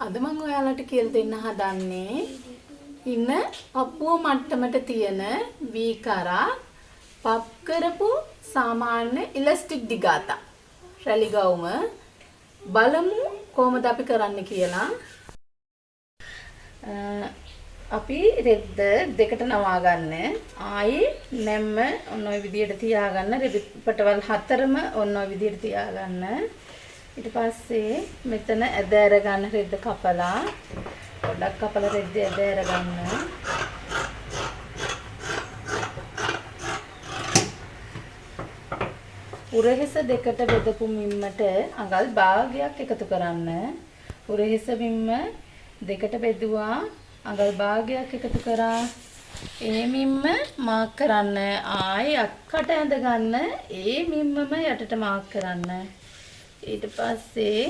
අද මම ඔයාලට කියලා දෙන්න හදන්නේ ඉන්න පපුව මට්ටමට තියෙන වී කරා පප් කරපු සාමාන්‍ය ඉලාස්ටික් දිගාතා රැලි ගවුම බලමු කොහොමද අපි කරන්න කියලා. අපි රෙද්ද දෙකට නවා ගන්න. ආයි නැම්ම ඔන්න ඔය විදියට තියාගන්න. රෙදි පටවල් හතරම ඔන්න ඔය විදියට තියාගන්න. ඊට පස්සේ මෙතන ඇද ඇර ගන්න රෙද්ද කපලා පොඩක් කපලා රෙද්ද ඇද ඇර ගන්න. උරහිස දෙකට බෙදපු මිම්මට අඟල් භාගයක් එකතු කරන්න. උරහිස මිම්ම දෙකට බෙදුවා අඟල් භාගයක් එකතු කරා. ඒ මිම්ම මාක් කරන්න. ආයි අක්කට ඇඳ ගන්න. ඒ මිම්මම යටට මාක් කරන්න. ඊට පස්සේ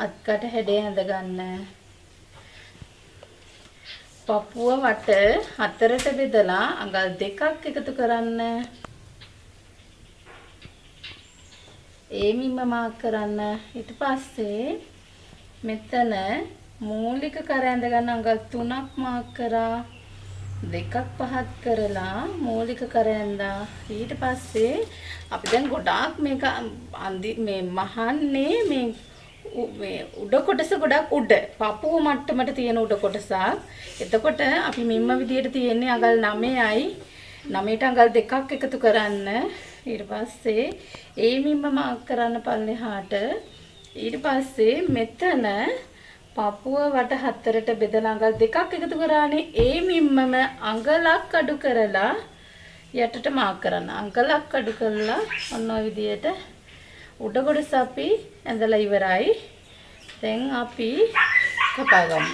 අත්කට හැඩය ඇඳ ගන්න. පපුව වට හතරට බෙදලා අඟල් දෙකක් එකතු කරන්න. ඒ මිම්ම මාක් කරන්න. ඊට පස්සේ මෙතන මූලික කර ඇඳ ගන්න අඟල් 3ක් මාක් කරා. දෙකක් පහත් කරලා මූලික කර ඇඳා. ඊට පස්සේ අපි දැන් ගොඩාක් මේක මේ මහන්නේ මේ උඩ කොටස ගොඩක් උඩ පපුව මට්ටමට තියෙන උඩ කොටසක්. එතකොට අපි මිම්ම විදියට තියෙන්නේ අඟල් 9යි. 9ට අඟල් දෙකක් එකතු කරන්න. ඊට පස්සේ ඒ මිම්ම මාක් කරන්න පල්ලෙහාට. ඊට පස්සේ මෙතන පපුව වට හතරට බෙදලා අඟල් දෙකක් එකතු කරානේ. ඒ මිම්මම අඟලක් අඩු කරලා යටට මාක් කරන්න. අඟලක් අඩු කරලා ඔන්න ඔය විදියට උඩ කොටස අපි ඇඳලා ඉවරයි. දැන් අපි කපා ගමු.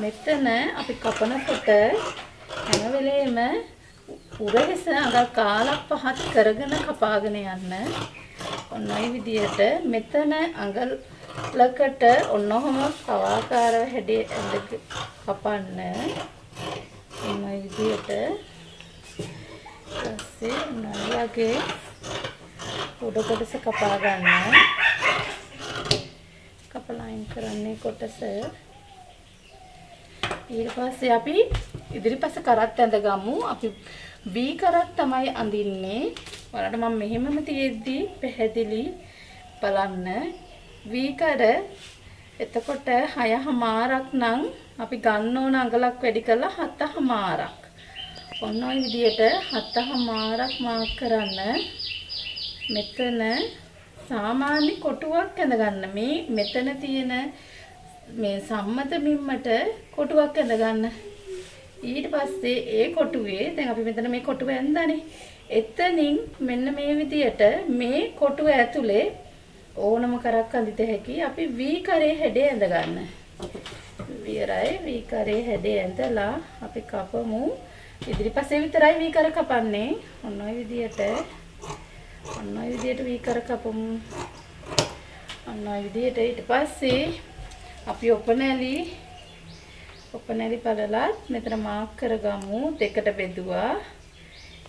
මෙතන අපි කපනකොට හැම වෙලේම උරහිස අඟල් කාලක් පහත් කරගෙන කපාගෙන යන්න. ඔන්න ඔය විදියට මෙතන අඟලකට ඔන්නෝම පවාකාරව හැඩය ඇඳ කපන්න. ඔන්න ඔය විදියට ඊපස්සේ නලගේ උඩ කොටස කපා ගන්න. කපලා අයින් කරන්නේ කොටස. ඊට පස්සේ අපි ඉදිරිපස කරත් ඇඳ ගමු. අපි වී කරත් තමයි අඳින්නේ. ඔයාලට මම මෙහෙමම තියෙද්දි පැහැදිලි බලන්න. වී කර එතකොට 6මාරක් නම් අපි ගන්න ඕන අඟලක් වැඩි කරලා 7මාරක්. ඔන්න ඔය විදියට 7මාරක් මාක් කරන්න. මෙතන සාමාන්‍ය කොටුවක් ඇඳ ගන්න. මේ මෙතන තියෙන මේ සම්මත මිම්මට කොටුවක් ඇඳ ගන්න. ඊට පස්සේ ඒ කොටුවේ දැන් අපි මෙතන මේ කොටුව ඇඳලානේ. එතනින් මෙන්න මේ විදියට මේ කොටුව ඇතුලේ ඕනම කරක් අඳිත හැකි. අපි වී කරේ හැඩය ඇඳ ගන්න. විරයි වී කරේ හැඩය ඇඳලා අපි කපමු. ඉදිරිපස්සේ විතරයි වී කර කපන්නේ. ඔන්න ඔය විදියට වී කර කපමු. ඔන්න ඔය විදියට ඊට පස්සේ අපි ඔපනැලි බලලා මෙතන මාක් කරගමු. දෙකට බෙදුවා.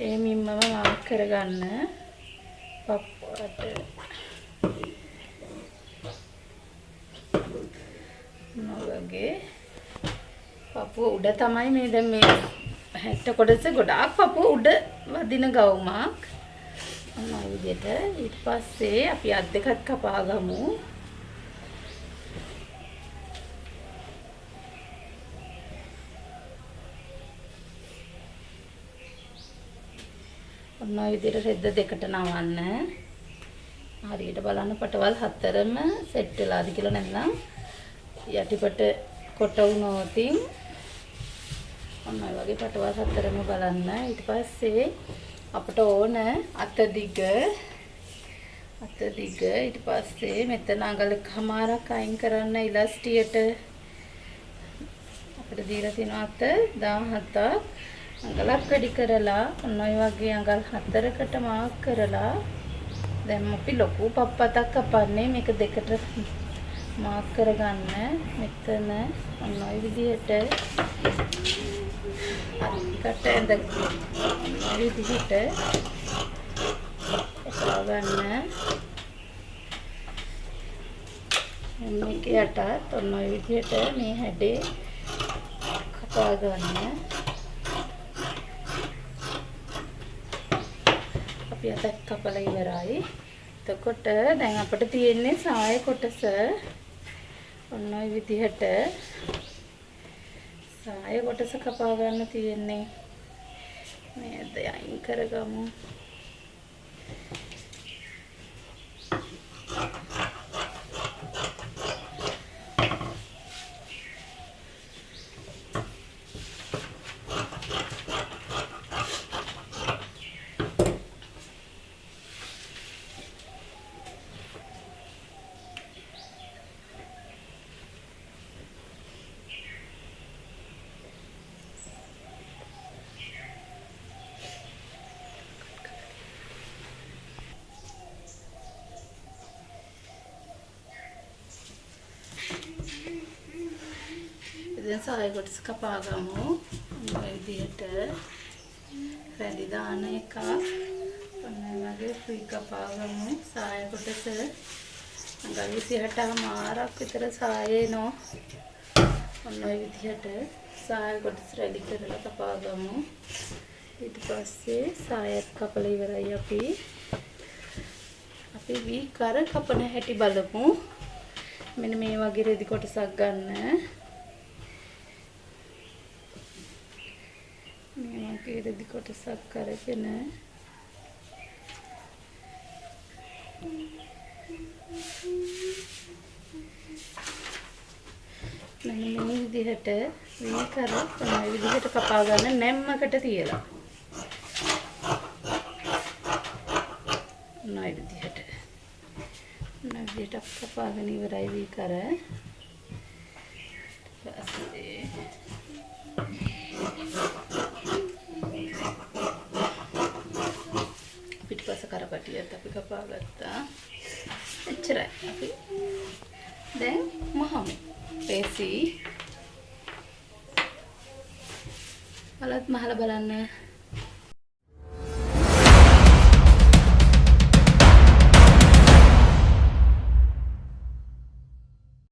ඒ මිම්මම මාක් කරගන්න. පපුවට නොවගේ පපුව උඩ තමයි මේ දැන් මේ හැට්ට කොටස ගොඩාක් පපුව උඩ වදින ගවුමක්. ඔන්න ඔය විදිහට ඊට පස්සේ අපි අත් දෙකත් කපා ගමු. ඔන්න ඔය විදිහට රෙද්ද දෙකට නවන්න. හරියට බලන්න පටවල් හතරම සෙට් වෙලාද කියලා. නැත්නම් යටිපට කොට වුණොතින් ඔන්න ඔය වගේ පටවල් හතරම බලන්න. ඊට පස්සේ අපට ඕන අත දිග ඊට පස්සේ මෙතන අඟල කමාරක් අයින් කරන්න ඉලාස්ටියට. අපිට දීලා තියෙන අත 17ක්. අඟලක් වැඩි කරලා ඔන්න ඔය වගේ අඟල් 4කට මාක් කරලා දැන් අපි ලොකු පප්පතක් කපන්නේ. මේක දෙකට මාක් කරගන්න. මෙතන ඔන්න ඔය විදිහට අත්කට ඇඳ ඔන්න ඔය විදිහට කපා ගන්න. මේක යටත් ඔන්න ඔය විදිහට මේ හැඩේ කපා ගන්න. අපි අතක් කපලා ඉවරයි. එතකොට දැන් අපිට තියෙන්නේ සාය කොටස. ඔන්න ඔය විදිහට සාය කොටස කපා ගන්න තියෙන්නේ. මේද අයින් කරගමු. දැන් සාය කොටස කපා ගමු. මේ විදිහට රැඳි දාන එක. ඔන්න වගේ ෆ්‍රී කපා ගමු. සාය කොටස අඟල් 28 මාරක් විතර සාය එනවා. ඔන්න ඔය විදිහට සාය කොටස රැඩි කරලා කපා ගමු. ඊට පස්සේ සායත් කපලා ඉවරයි අපි. අපි වී කර කපන හැටි බලමු. මෙන්න මේ වගේ රෙදි කොටසක් ගන්න. මේ වගේ රෙදි කොටසක් කරගෙන මෙන්න මේ විදිහට වී කර මේ විදිහට කපා ගන්න නැම්මකට තියලා. මේ විදිහට කපාගෙන ඉවරයි වී කර. පිටිපස්ස කරපටියත් අපි කපා ගත්තා. එච්චරයි. අපි දැන් මහමු. පේසි. බලත් මහලා බලන්න.